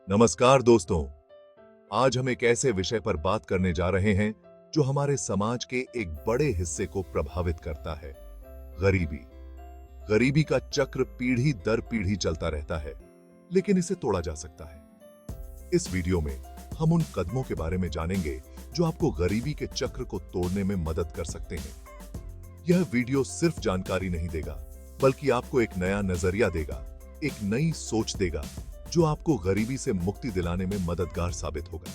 नमस्कार दोस्तों। आज हम एक ऐसे विषय पर बात करने जा रहे हैं जो हमारे समाज के एक बड़े हिस्से को प्रभावित करता है, गरीबी। गरीबी का चक्र पीढ़ी दर पीढ़ी चलता रहता है, लेकिन इसे तोड़ा जा सकता है। इस वीडियो में हम उन कदमों के बारे में जानेंगे जो आपको गरीबी के चक्र को तोड़ने में मदद कर सकते हैं। यह वीडियो सिर्फ जानकारी नहीं देगा, बल्कि आपको एक नया नजरिया देगा, एक नई सोच देगा जो आपको गरीबी से मुक्ति दिलाने में मददगार साबित होगा।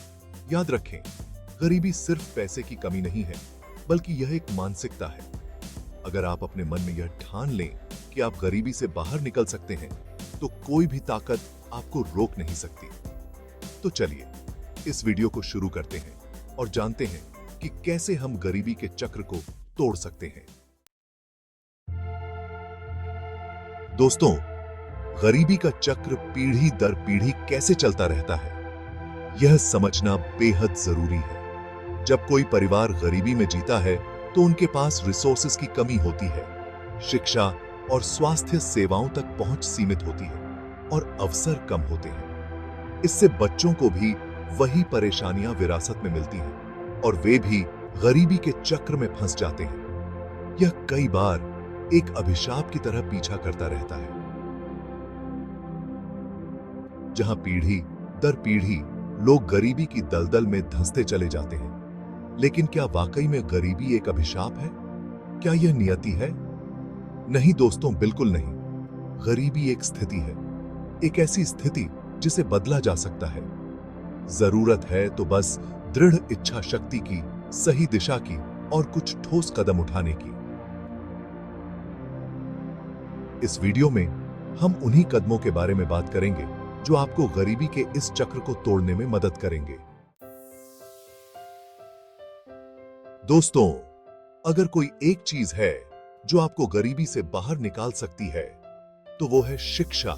याद रखें, गरीबी सिर्फ पैसे की कमी नहीं है, बल्कि यह एक मानसिकता है। अगर आप अपने मन में यह ठान लें कि आप गरीबी से बाहर निकल सकते हैं, तो कोई भी ताकत आपको रोक नहीं सकती। तो चलिए इस वीडियो को शुरू करते हैं और जानते हैं कि कैसे हम गरीबी के चक्र को तोड़ सकते हैं। दोस्तों, गरीबी का चक्र पीढ़ी दर पीढ़ी कैसे चलता रहता है, यह समझना बेहद जरूरी है। जब कोई परिवार गरीबी में जीता है, तो उनके पास रिसोर्सेज की कमी होती है, शिक्षा और स्वास्थ्य सेवाओं तक पहुंच सीमित होती है और अवसर कम होते हैं। इससे बच्चों को भी वही परेशानियां विरासत में मिलती हैं और वे भी गरीबी के चक्र में फंस जाते हैं। यह कई बार एक अभिशाप की तरह पीछा करता रहता है, जहां पीढ़ी दर पीढ़ी लोग गरीबी की दलदल में धंसते चले जाते हैं। लेकिन क्या वाकई में गरीबी एक अभिशाप है? क्या यह नियति है? नहीं दोस्तों, बिल्कुल नहीं। गरीबी एक स्थिति है, एक ऐसी स्थिति जिसे बदला जा सकता है। जरूरत है तो बस दृढ़ इच्छा शक्ति की, सही दिशा की और कुछ ठोस कदम उठाने की। इस वीडियो में हम उन्हीं कदमों के बारे में बात करेंगे जो आपको गरीबी के इस चक्र को तोड़ने में मदद करेंगे। दोस्तों, अगर कोई एक चीज है जो आपको गरीबी से बाहर निकाल सकती है, तो वो है शिक्षा।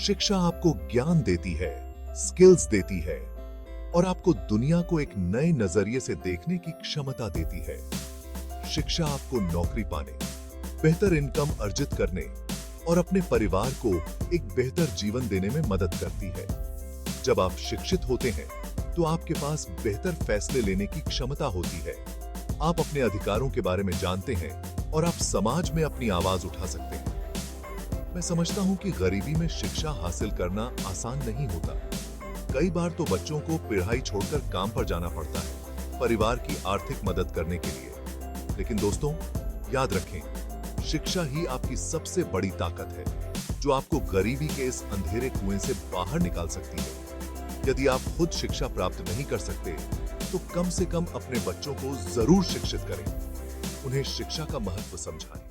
शिक्षा आपको ज्ञान देती है, स्किल्स देती है और आपको दुनिया को एक नए नजरिए से देखने की क्षमता देती है। शिक्षा आपको नौकरी पाने, बेहतर इनकम अर्जित करने और अपने परिवार को एक बेहतर जीवन देने में मदद करती है। जब आप शिक्षित होते हैं, तो आपके पास बेहतर फैसले लेने की क्षमता होती है। आप अपने अधिकारों के बारे में जानते हैं और आप समाज में अपनी आवाज उठा सकते हैं। मैं समझता हूं कि गरीबी में शिक्षा हासिल करना आसान नहीं होता। कई बार तो बच्चों को पढ़ाई छोड़कर काम पर जाना पड़ता है, परिवार की आर्थिक मदद करने के लिए। लेकिन दोस्तों, याद रखें, शिक्षा ही आपकी सबसे बड़ी ताकत है, जो आपको गरीबी के इस अंधेरे कुएं से बाहर निकाल सकती है। यदि आप खुद शिक्षा प्राप्त नहीं कर सकते, तो कम से कम अपने बच्चों को जरूर शिक्षित करें, उन्हें शिक्षा का महत्व समझाएं।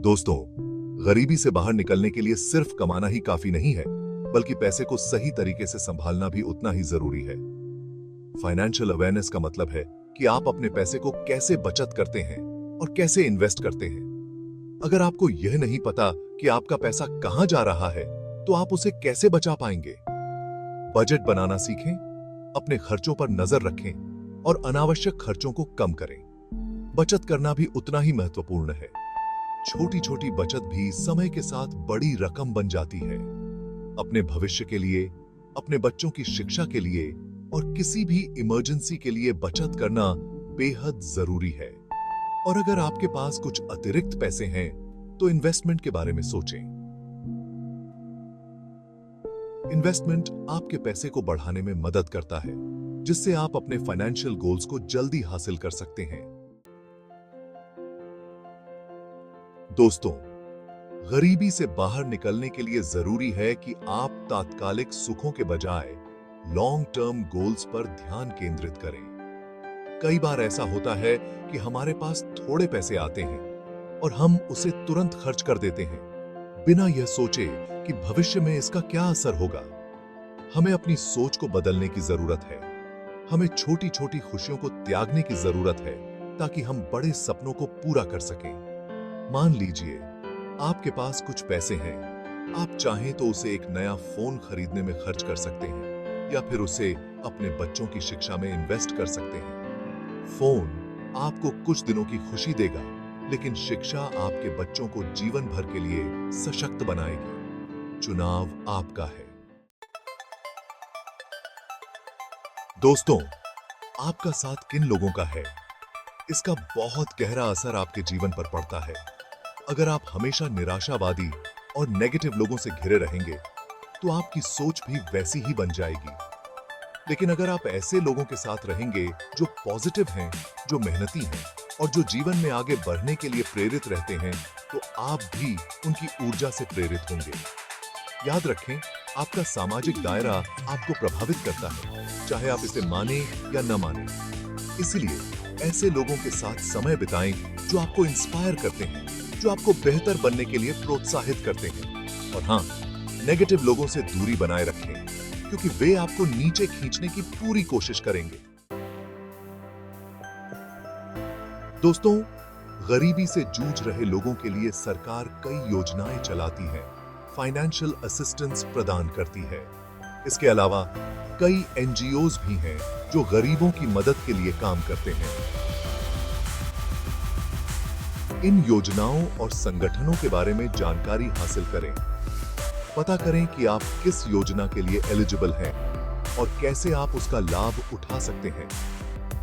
दोस्तों, गरीबी से बाहर निकलने के लिए सिर्फ कमाना ही काफी नहीं है, बल्कि पैसे को सही तरीके से संभालना भी उतना ही जरूरी है। फाइनेंशियल अवेयरनेस का मतलब है कि आप अपने पैसे को कैसे बचत करते हैं और कैसे इन्वेस्ट करते हैं। अगर आपको यह नहीं पता कि आपका पैसा कहां जा रहा है, तो आप उसे कैसे बचा पाएंगे? बजट बनाना सीखें, अपने खर्चों पर नजर रखें और अनावश्यक खर्चों को कम करें। बचत करना भी उतना ही महत्वपूर्ण है। छोटी छोटी बचत भी समय के साथ बड़ी रकम बन जाती है। अपने भविष्य के लिए, अपने बच्चों की शिक्षा के लिए और किसी भी इमरजेंसी के लिए बचत करना बेहद जरूरी है। और अगर आपके पास कुछ अतिरिक्त पैसे हैं, तो इन्वेस्टमेंट के बारे में सोचें। इन्वेस्टमेंट आपके पैसे को बढ़ाने में मदद करता है, जिससे आप अपने फाइनेंशियल गोल्स को जल्दी हासिल कर सकते हैं। दोस्तों, गरीबी से बाहर निकलने के लिए जरूरी है कि आप तात्कालिक सुखों के बजाय लॉन्ग टर्म गोल्स पर ध्यान केंद्रित करें। कई बार ऐसा होता है कि हमारे पास थोड़े पैसे आते हैं और हम उसे तुरंत खर्च कर देते हैं, बिना यह सोचे कि भविष्य में इसका क्या असर होगा। हमें अपनी सोच को बदलने की जरूरत है। हमें छोटी छोटी खुशियों को त्यागने की जरूरत है, ताकि हम बड़े सपनों को पूरा कर सकें। मान लीजिए आपके पास कुछ पैसे हैं, आप चाहें तो उसे एक नया फोन खरीदने में खर्च कर सकते हैं, या फिर उसे अपने बच्चों की शिक्षा में इन्वेस्ट कर सकते हैं। फोन आपको कुछ दिनों की खुशी देगा, लेकिन शिक्षा आपके बच्चों को जीवन भर के लिए सशक्त बनाएगी। चुनाव आपका है। दोस्तों, आपका साथ किन लोगों का है, इसका बहुत गहरा असर आपके जीवन पर पड़ता है। अगर आप हमेशा निराशावादी और नेगेटिव लोगों से घिरे रहेंगे, तो आपकी सोच भी वैसी ही बन जाएगी। लेकिन अगर आप ऐसे लोगों के साथ रहेंगे जो पॉजिटिव हैं, जो मेहनती हैं और जो जीवन में आगे बढ़ने के लिए प्रेरित रहते हैं, तो आप भी उनकी ऊर्जा से प्रेरित होंगे। याद रखें, आपका सामाजिक दायरा आपको प्रभावित करता है, चाहे आप इसे माने या न माने। इसलिए ऐसे लोगों के साथ समय बिताएं जो आपको इंस्पायर करते हैं, जो आपको बेहतर बनने के लिए प्रोत्साहित करते हैं। और हाँ, नेगेटिव लोगों से दूरी बनाए रखें, क्योंकि वे आपको नीचे खींचने की पूरी कोशिश करेंगे। दोस्तों, गरीबी से जूझ रहे लोगों के लिए सरकार कई योजनाएं चलाती है, फाइनेंशियल असिस्टेंस प्रदान करती है। इसके अलावा कई एनजीओज भी हैं जो गरीबों की मदद के लिए काम करते हैं। इन योजनाओं और संगठनों के बारे में जानकारी हासिल करें। पता करें कि आप किस योजना के लिए एलिजिबल हैं और कैसे आप उसका लाभ उठा सकते हैं।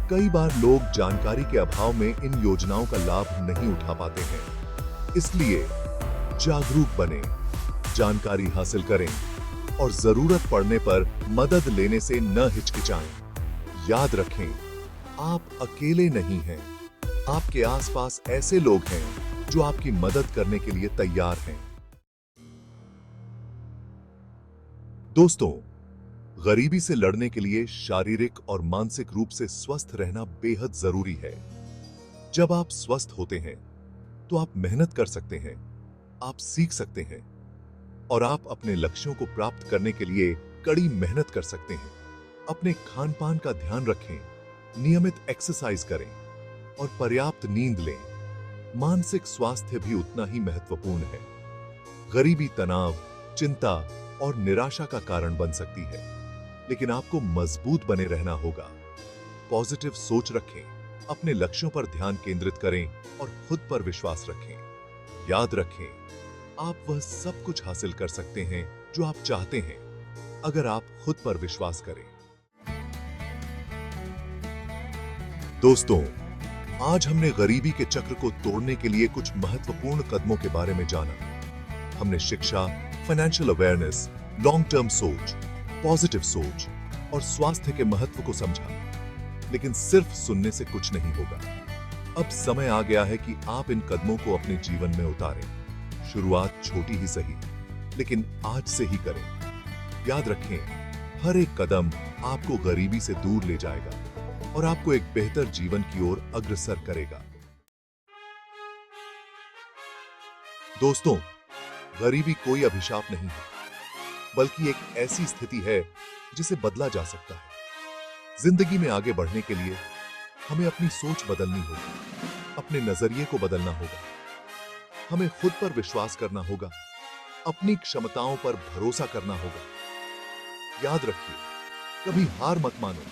कई बार लोग जानकारी के अभाव में इन योजनाओं का लाभ नहीं उठा पाते हैं। इसलिए जागरूक बनें, जानकारी हासिल करें और जरूरत पड़ने पर मदद लेने से न हिचकिचाएं। याद रखें, आप अकेले नहीं हैं। आपके आसपास ऐसे लोग हैं जो आपकी मदद करने के लिए तैयार हैं। दोस्तों, गरीबी से लड़ने के लिए शारीरिक और मानसिक रूप से स्वस्थ रहना बेहद जरूरी है। जब आप स्वस्थ होते हैं, तो आप मेहनत कर सकते हैं, आप सीख सकते हैं और आप अपने लक्ष्यों को प्राप्त करने के लिए कड़ी मेहनत कर सकते हैं। अपने खान-पान का ध्यान रखें, नियमित एक्सरसाइज करें और पर्याप्त नींद लें। मानसिक स्वास्थ्य भी उतना ही महत्वपूर्ण है। गरीबी तनाव, चिंता और निराशा का कारण बन सकती है, लेकिन आपको मजबूत बने रहना होगा। पॉजिटिव सोच रखें, अपने लक्ष्यों पर ध्यान केंद्रित करें और खुद पर विश्वास रखें। याद रखें, आप वह सब कुछ हासिल कर सकते हैं जो आप चाहते हैं, अगर आप खुद पर विश्वास करें। दोस्तों, आज हमने गरीबी के चक्र को तोड़ने के लिए कुछ महत्वपूर्ण कदमों के बारे में जाना। हमने शिक्षा, फाइनेंशियल अवेयरनेस, लॉन्ग टर्म सोच, पॉजिटिव सोच और स्वास्थ्य के महत्व को समझा। लेकिन सिर्फ सुनने से कुछ नहीं होगा। अब समय आ गया है कि आप इन कदमों को अपने जीवन में उतारें। शुरुआत छोटी ही सही, लेकिन आज से ही करें। याद रखें, हर एक कदम आपको गरीबी से दूर ले जाएगा और आपको एक बेहतर जीवन की ओर अग्रसर करेगा। दोस्तों, गरीबी कोई अभिशाप नहीं है, बल्कि एक ऐसी स्थिति है जिसे बदला जा सकता है। जिंदगी में आगे बढ़ने के लिए हमें अपनी सोच बदलनी होगी, अपने नजरिए को बदलना होगा। हमें खुद पर विश्वास करना होगा, अपनी क्षमताओं पर भरोसा करना होगा। याद रखिए, कभी हार मत मानो।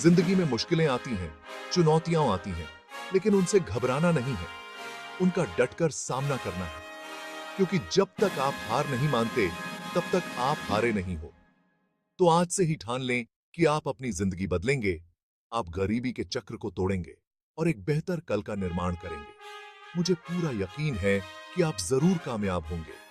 जिंदगी में मुश्किलें आती हैं, चुनौतियां आती हैं, लेकिन उनसे घबराना नहीं है, उनका डटकर सामना करना है। क्योंकि जब तक आप हार नहीं मानते, तब तक आप हारे नहीं हो। तो आज से ही ठान लें कि आप अपनी जिंदगी बदलेंगे, आप गरीबी के चक्र को तोड़ेंगे और एक बेहतर कल का निर्माण करेंगे। मुझे पूरा यकीन है कि आप जरूर कामयाब होंगे।